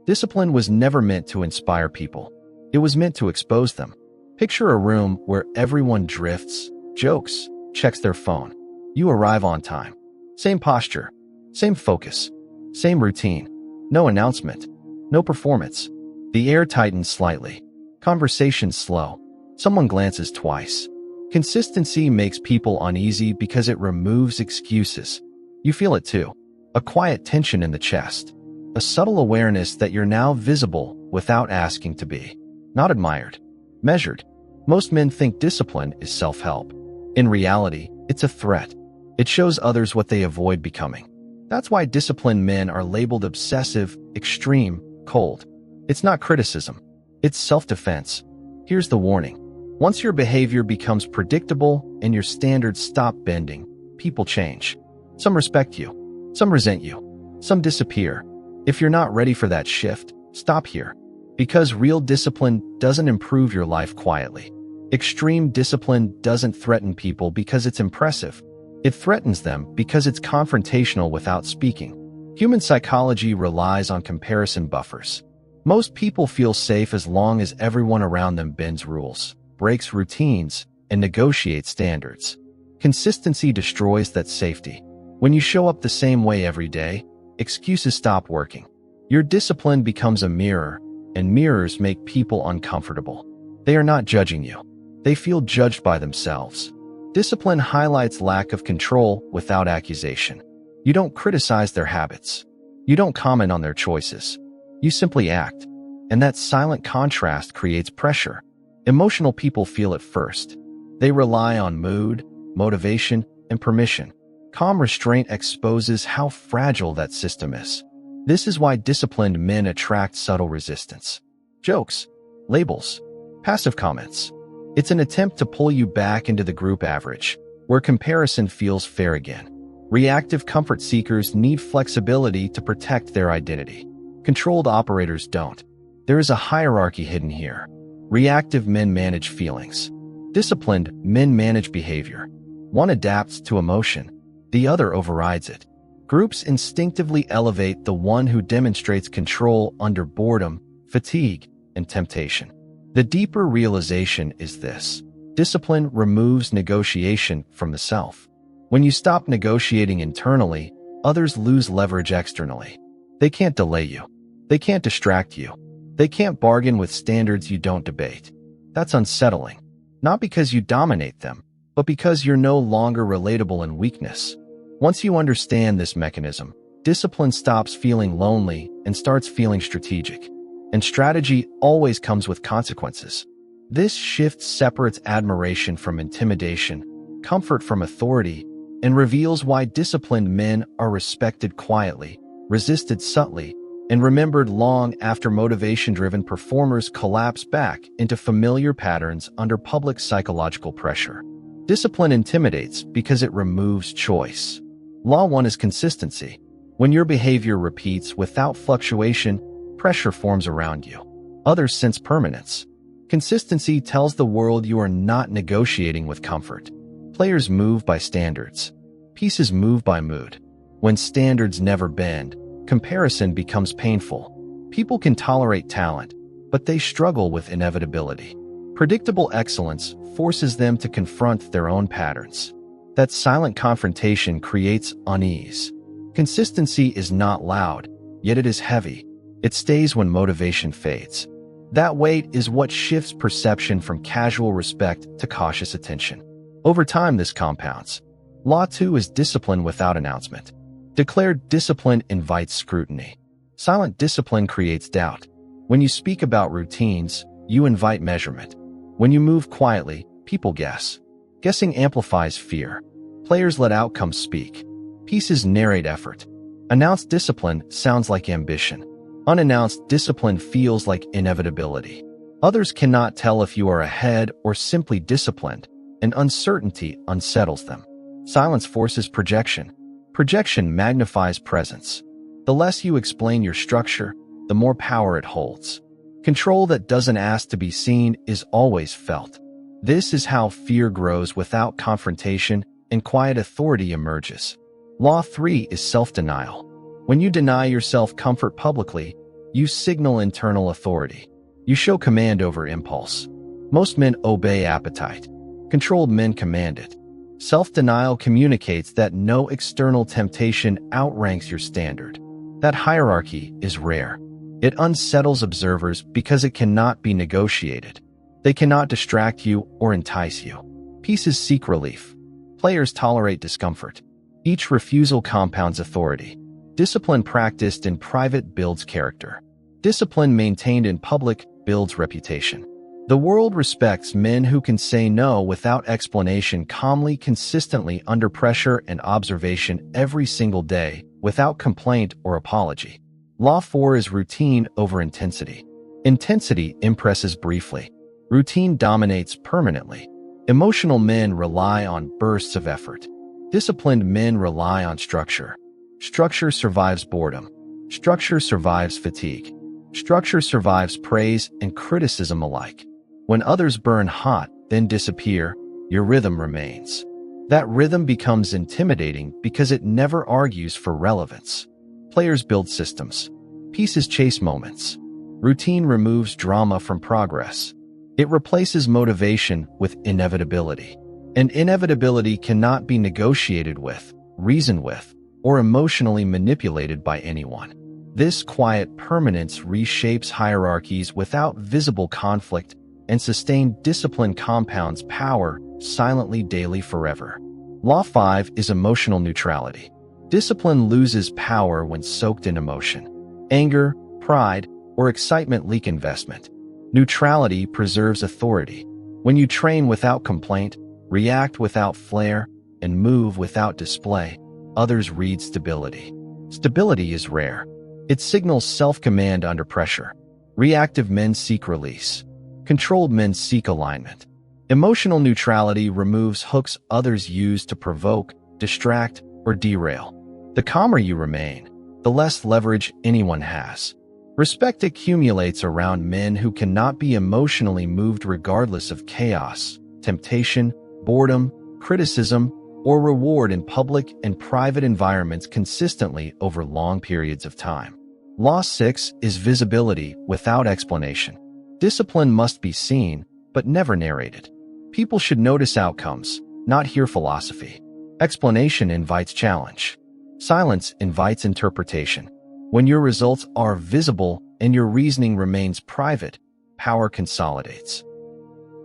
Discipline was never meant to inspire people. It was meant to expose them. Picture a room where everyone drifts, jokes, checks their phone. You arrive on time. Same posture, same focus, same routine. No announcement, no performance. The air tightens slightly. Conversations slow. Someone glances twice. Consistency makes people uneasy because it removes excuses. You feel it too. A quiet tension in the chest. A subtle awareness that you're now visible without asking to be. Not admired. Measured. Most men think discipline is self-help. In reality, it's a threat. It shows others what they avoid becoming. That's why disciplined men are labeled obsessive, extreme, cold. It's not criticism. It's self-defense. Here's the warning. Once your behavior becomes predictable and your standards stop bending, people change. Some respect you. Some resent you. Some disappear. If you're not ready for that shift, stop here. Because real discipline doesn't improve your life quietly. Extreme discipline doesn't threaten people because it's impressive. It threatens them because it's confrontational without speaking. Human psychology relies on comparison buffers. Most people feel safe as long as everyone around them bends rules, breaks routines, and negotiates standards. Consistency destroys that safety. When you show up the same way every day, excuses stop working. Your discipline becomes a mirror, and mirrors make people uncomfortable. They are not judging you. They feel judged by themselves. Discipline highlights lack of control without accusation. You don't criticize their habits. You don't comment on their choices. You simply act. And that silent contrast creates pressure. Emotional people feel it first. They rely on mood, motivation, and permission. Calm restraint exposes how fragile that system is. This is why disciplined men attract subtle resistance. Jokes, labels, passive comments. It's an attempt to pull you back into the group average, where comparison feels fair again. Reactive comfort seekers need flexibility to protect their identity. Controlled operators don't. There is a hierarchy hidden here. Reactive men manage feelings. Disciplined men manage behavior. One adapts to emotion. The other overrides it. Groups instinctively elevate the one who demonstrates control under boredom, fatigue, and temptation. The deeper realization is this. Discipline removes negotiation from the self. When you stop negotiating internally, others lose leverage externally. They can't delay you. They can't distract you. They can't bargain with standards you don't debate. That's unsettling. Not because you dominate them, but because you're no longer relatable in weakness. Once you understand this mechanism, discipline stops feeling lonely and starts feeling strategic. And strategy always comes with consequences. This shift separates admiration from intimidation, comfort from authority, and reveals why disciplined men are respected quietly, resisted subtly, and remembered long after motivation-driven performers collapse back into familiar patterns under public psychological pressure. Discipline intimidates because it removes choice. Law 1 is consistency. When your behavior repeats without fluctuation, pressure forms around you. Others sense permanence. Consistency tells the world you are not negotiating with comfort. Players move by standards. Pieces move by mood. When standards never bend, comparison becomes painful. People can tolerate talent, but they struggle with inevitability. Predictable excellence forces them to confront their own patterns. That silent confrontation creates unease. Consistency is not loud, yet it is heavy. It stays when motivation fades. That weight is what shifts perception from casual respect to cautious attention. Over time, this compounds. Law 2 is discipline without announcement. Declared discipline invites scrutiny. Silent discipline creates doubt. When you speak about routines, you invite measurement. When you move quietly, people guess. Guessing amplifies fear. Players let outcomes speak. Pieces narrate effort. Announced discipline sounds like ambition. Unannounced discipline feels like inevitability. Others cannot tell if you are ahead or simply disciplined, and uncertainty unsettles them. Silence forces projection. Projection magnifies presence. The less you explain your structure, the more power it holds. Control that doesn't ask to be seen is always felt. This is how fear grows without confrontation and quiet authority emerges. Law 3 is self-denial. When you deny yourself comfort publicly, You signal internal authority. You show command over impulse. Most men obey appetite. Controlled men command it. Self-denial communicates that no external temptation outranks your standard. That hierarchy is rare. It unsettles observers because it cannot be negotiated. They cannot distract you or entice you. Pieces seek relief. Players tolerate discomfort. Each refusal compounds authority. Discipline practiced in private builds character. Discipline maintained in public builds reputation. The world respects men who can say no without explanation calmly, consistently, under pressure and observation every single day, without complaint or apology. Law 4 is routine over intensity. Intensity impresses briefly. Routine dominates permanently. Emotional men rely on bursts of effort. Disciplined men rely on structure. Structure survives boredom. Structure survives fatigue. Structure survives praise and criticism alike. When others burn hot, then disappear, your rhythm remains. That rhythm becomes intimidating because it never argues for relevance. Players build systems. Pieces chase moments. Routine removes drama from progress. It replaces motivation with inevitability. And inevitability cannot be negotiated with, reasoned with, or emotionally manipulated by anyone. This quiet permanence reshapes hierarchies without visible conflict, and sustained discipline compounds power silently daily forever. Law 5 is emotional neutrality. Discipline loses power when soaked in emotion. Anger, pride, or excitement leak investment. Neutrality preserves authority. When you train without complaint, react without flair, and move without display, others read stability. Stability is rare. It signals self-command under pressure. Reactive men seek release. Controlled men seek alignment. Emotional neutrality removes hooks others use to provoke, distract, or derail. The calmer you remain, the less leverage anyone has. Respect accumulates around men who cannot be emotionally moved regardless of chaos, temptation, boredom, criticism, or reward in public and private environments consistently over long periods of time. Law 6 is visibility without explanation. Discipline must be seen, but never narrated. People should notice outcomes, not hear philosophy. Explanation invites challenge. Silence invites interpretation. When your results are visible and your reasoning remains private, power consolidates.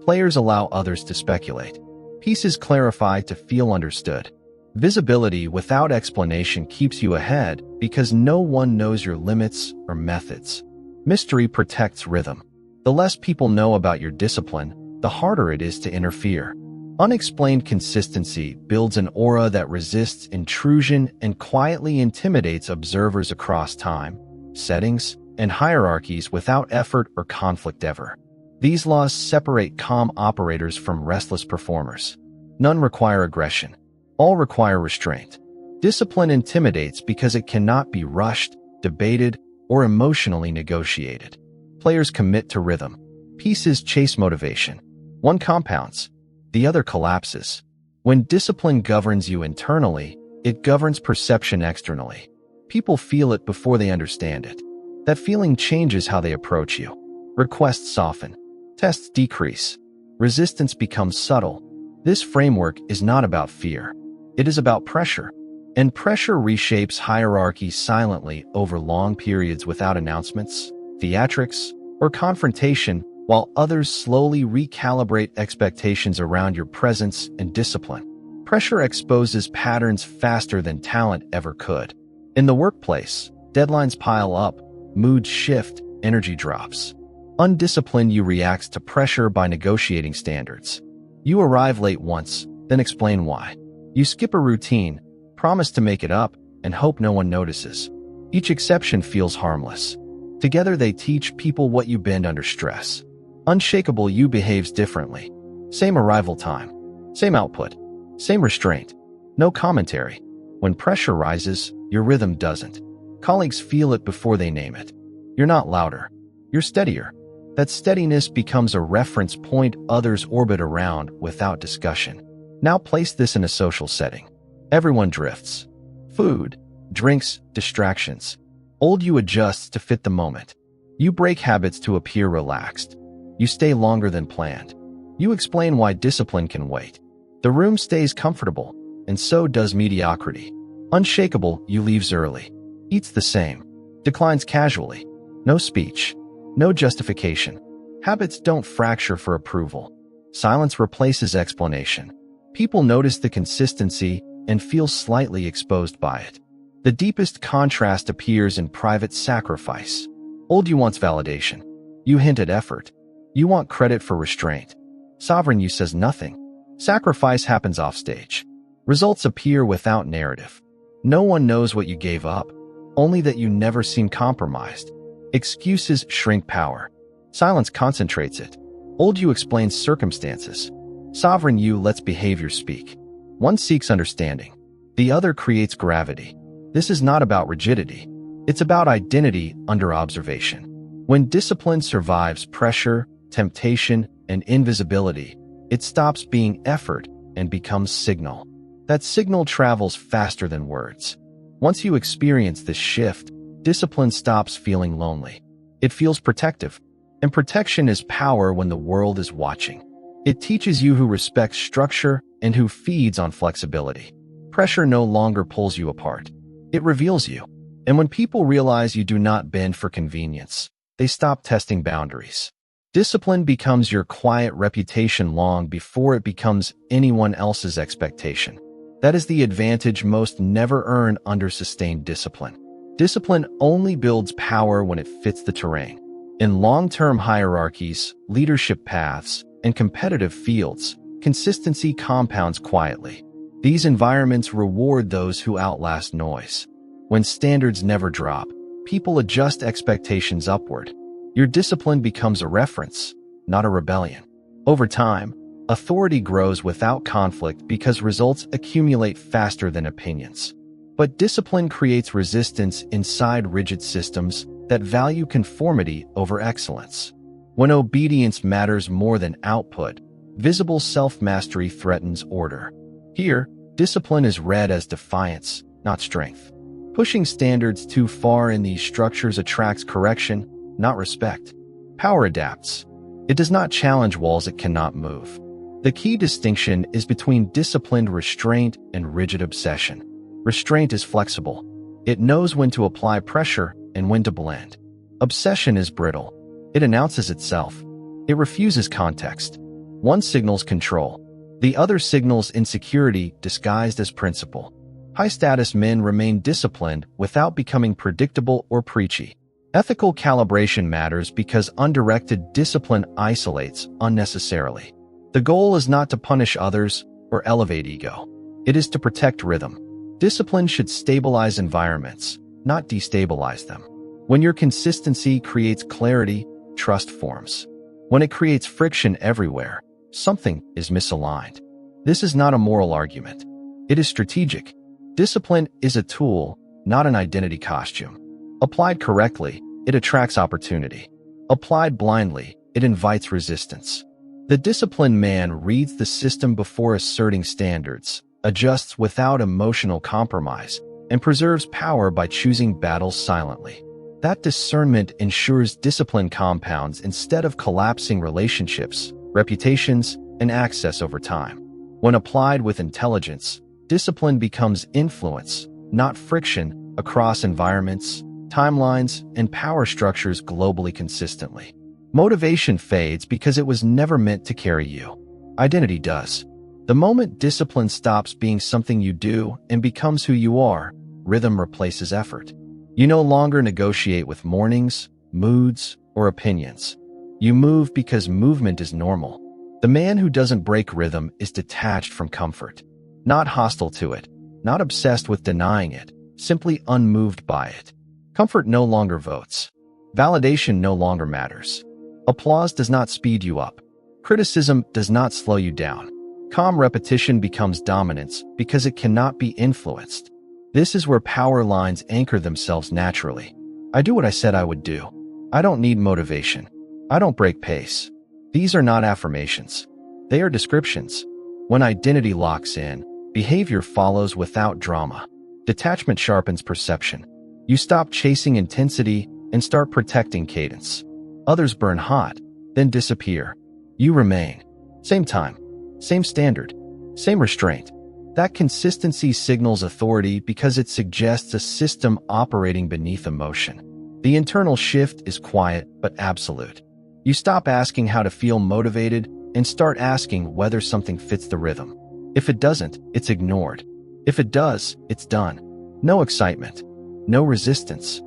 Players allow others to speculate. Pieces clarify to feel understood. Visibility without explanation keeps you ahead because no one knows your limits or methods. Mystery protects rhythm. The less people know about your discipline, the harder it is to interfere. Unexplained consistency builds an aura that resists intrusion and quietly intimidates observers across time, settings, and hierarchies without effort or conflict ever. These laws separate calm operators from restless performers. None require aggression. All require restraint. Discipline intimidates because it cannot be rushed, debated, or emotionally negotiated. Players commit to rhythm. Pieces chase motivation. One compounds, the other collapses. When discipline governs you internally, it governs perception externally. People feel it before they understand it. That feeling changes how they approach you. Requests soften. Tests decrease. Resistance becomes subtle. This framework is not about fear. It is about pressure. And pressure reshapes hierarchy silently over long periods without announcements, theatrics, or confrontation, while others slowly recalibrate expectations around your presence and discipline. Pressure exposes patterns faster than talent ever could. In the workplace, deadlines pile up, moods shift, energy drops. Undisciplined you reacts to pressure by negotiating standards. You arrive late once, then explain why. You skip a routine, promise to make it up, and hope no one notices. Each exception feels harmless. Together they teach people what you bend under stress. Unshakable you behaves differently. Same arrival time, same output, same restraint. No commentary. When pressure rises, your rhythm doesn't. Colleagues feel it before they name it. You're not louder. You're steadier. That steadiness becomes a reference point others orbit around without discussion. Now place this in a social setting. Everyone drifts. Food, drinks, distractions. Old you adjusts to fit the moment. You break habits to appear relaxed. You stay longer than planned. You explain why discipline can wait. The room stays comfortable, and so does mediocrity. Unshakable, you leaves early. Eats the same. Declines casually. No speech. No justification. Habits don't fracture for approval. Silence replaces explanation. People notice the consistency and feel slightly exposed by it. The deepest contrast appears in private sacrifice. Old you wants validation. You hint at effort. You want credit for restraint. Sovereign you says nothing. Sacrifice happens offstage. Results appear without narrative. No one knows what you gave up, only that you never seem compromised. Excuses shrink power. Silence concentrates it. Old you explains circumstances. Sovereign you lets behavior speak. One seeks understanding. The other creates gravity. This is not about rigidity. It's about identity under observation. When discipline survives pressure, temptation, and invisibility, it stops being effort and becomes signal. That signal travels faster than words. Once you experience this shift, discipline stops feeling lonely. It feels protective. And protection is power when the world is watching. It teaches you who respects structure and who feeds on flexibility. Pressure no longer pulls you apart. It reveals you. And when people realize you do not bend for convenience, they stop testing boundaries. Discipline becomes your quiet reputation long before it becomes anyone else's expectation. That is the advantage most never earn under sustained discipline. Discipline only builds power when it fits the terrain. In long-term hierarchies, leadership paths, and competitive fields, consistency compounds quietly. These environments reward those who outlast noise. When standards never drop, people adjust expectations upward. Your discipline becomes a reference, not a rebellion. Over time, authority grows without conflict because results accumulate faster than opinions. But discipline creates resistance inside rigid systems that value conformity over excellence. When obedience matters more than output, visible self-mastery threatens order. Here, discipline is read as defiance, not strength. Pushing standards too far in these structures attracts correction, not respect. Power adapts. It does not challenge walls it cannot move. The key distinction is between disciplined restraint and rigid obsession. Restraint is flexible. It knows when to apply pressure and when to blend. Obsession is brittle. It announces itself. It refuses context. One signals control. The other signals insecurity disguised as principle. High-status men remain disciplined without becoming predictable or preachy. Ethical calibration matters because undirected discipline isolates unnecessarily. The goal is not to punish others or elevate ego. It is to protect rhythm. Discipline should stabilize environments, not destabilize them. When your consistency creates clarity, trust forms. When it creates friction everywhere, something is misaligned. This is not a moral argument. It is strategic. Discipline is a tool, not an identity costume. Applied correctly, it attracts opportunity. Applied blindly, it invites resistance. The disciplined man reads the system before asserting standards, adjusts without emotional compromise, and preserves power by choosing battles silently. That discernment ensures discipline compounds instead of collapsing relationships, reputations, and access over time. When applied with intelligence, discipline becomes influence, not friction, across environments, timelines, and power structures globally consistently. Motivation fades because it was never meant to carry you. Identity does. The moment discipline stops being something you do and becomes who you are, rhythm replaces effort. You no longer negotiate with mornings, moods, or opinions. You move because movement is normal. The man who doesn't break rhythm is detached from comfort. Not hostile to it, not obsessed with denying it, simply unmoved by it. Comfort no longer votes. Validation no longer matters. Applause does not speed you up. Criticism does not slow you down. Calm repetition becomes dominance because it cannot be influenced. This is where power lines anchor themselves naturally. I do what I said I would do. I don't need motivation. I don't break pace. These are not affirmations. They are descriptions. When identity locks in, behavior follows without drama. Detachment sharpens perception. You stop chasing intensity and start protecting cadence. Others burn hot, then disappear. You remain. Same time, same standard, same restraint. That consistency signals authority because it suggests a system operating beneath emotion. The internal shift is quiet but absolute. You stop asking how to feel motivated and start asking whether something fits the rhythm. If it doesn't, it's ignored. If it does, it's done. No excitement, no resistance.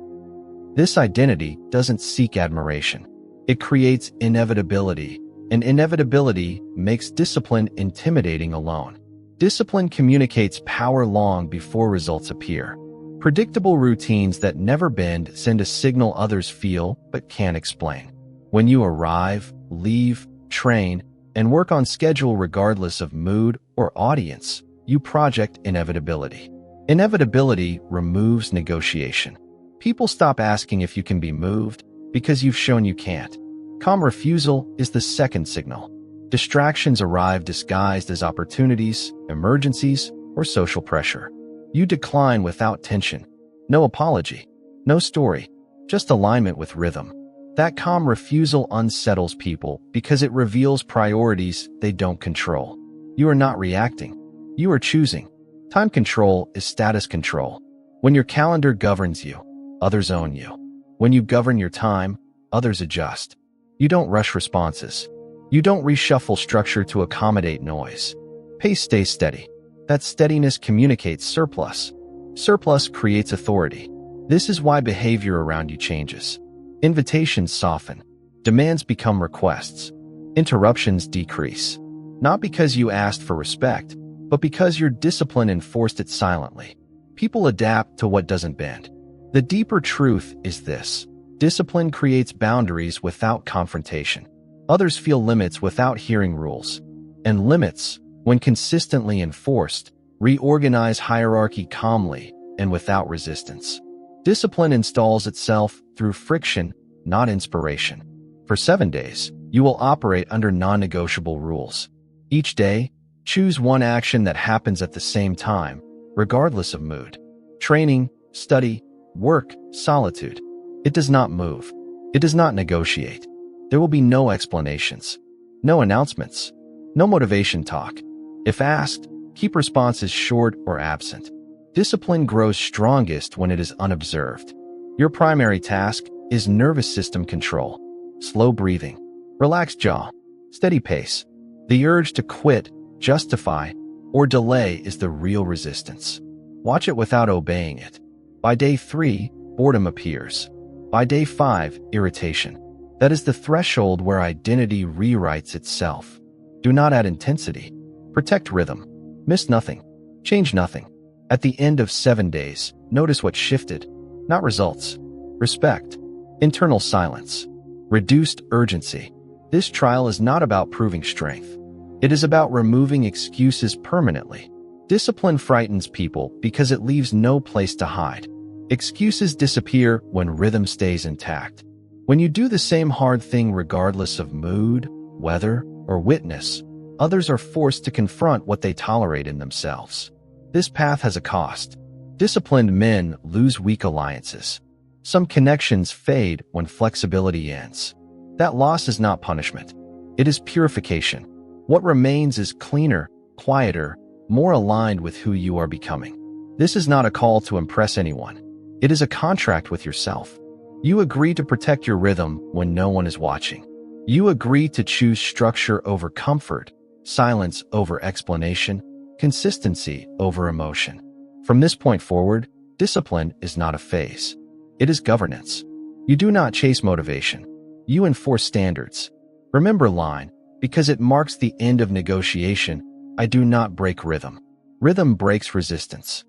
This identity doesn't seek admiration. It creates inevitability, and inevitability makes discipline intimidating alone. Discipline communicates power long before results appear. Predictable routines that never bend send a signal others feel but can't explain. When you arrive, leave, train, and work on schedule regardless of mood or audience, you project inevitability. Inevitability removes negotiation. People stop asking if you can be moved because you've shown you can't. Calm refusal is the second signal. Distractions arrive disguised as opportunities, emergencies, or social pressure. You decline without tension. No apology, no story, just alignment with rhythm. That calm refusal unsettles people because it reveals priorities they don't control. You are not reacting. You are choosing. Time control is status control. When your calendar governs you, others own you. When you govern your time, others adjust. You don't rush responses. You don't reshuffle structure to accommodate noise. Pace stays steady. That steadiness communicates surplus. Surplus creates authority. This is why behavior around you changes. Invitations soften. Demands become requests. Interruptions decrease. Not because you asked for respect, but because your discipline enforced it silently. People adapt to what doesn't bend. The deeper truth is this. Discipline creates boundaries without confrontation. Others feel limits without hearing rules. And limits, when consistently enforced, reorganize hierarchy calmly and without resistance. Discipline installs itself through friction, not inspiration. For 7 days, you will operate under non-negotiable rules. Each day, choose one action that happens at the same time, regardless of mood. Training, study, work, solitude. It does not move. It does not negotiate. There will be no explanations, no announcements, no motivation talk. If asked, keep responses short or absent. Discipline grows strongest when it is unobserved. Your primary task is nervous system control. Slow breathing, relaxed jaw, steady pace. The urge to quit, justify, or delay is the real resistance. Watch it without obeying it. By day 3, boredom appears. By day 5, irritation. That is the threshold where identity rewrites itself. Do not add intensity. Protect rhythm. Miss nothing. Change nothing. At the end of 7 days, notice what shifted. Not results. Respect. Internal silence. Reduced urgency. This trial is not about proving strength. It is about removing excuses permanently. Discipline frightens people because it leaves no place to hide. Excuses disappear when rhythm stays intact. When you do the same hard thing regardless of mood, weather, or witness, others are forced to confront what they tolerate in themselves. This path has a cost. Disciplined men lose weak alliances. Some connections fade when flexibility ends. That loss is not punishment. It is purification. What remains is cleaner, quieter, more aligned with who you are becoming. This is not a call to impress anyone. It is a contract with yourself. You agree to protect your rhythm when no one is watching. You agree to choose structure over comfort, silence over explanation, consistency over emotion. From this point forward, discipline is not a phase. It is governance. You do not chase motivation. You enforce standards. Remember line, because it marks the end of negotiation, I do not break rhythm. Rhythm breaks resistance.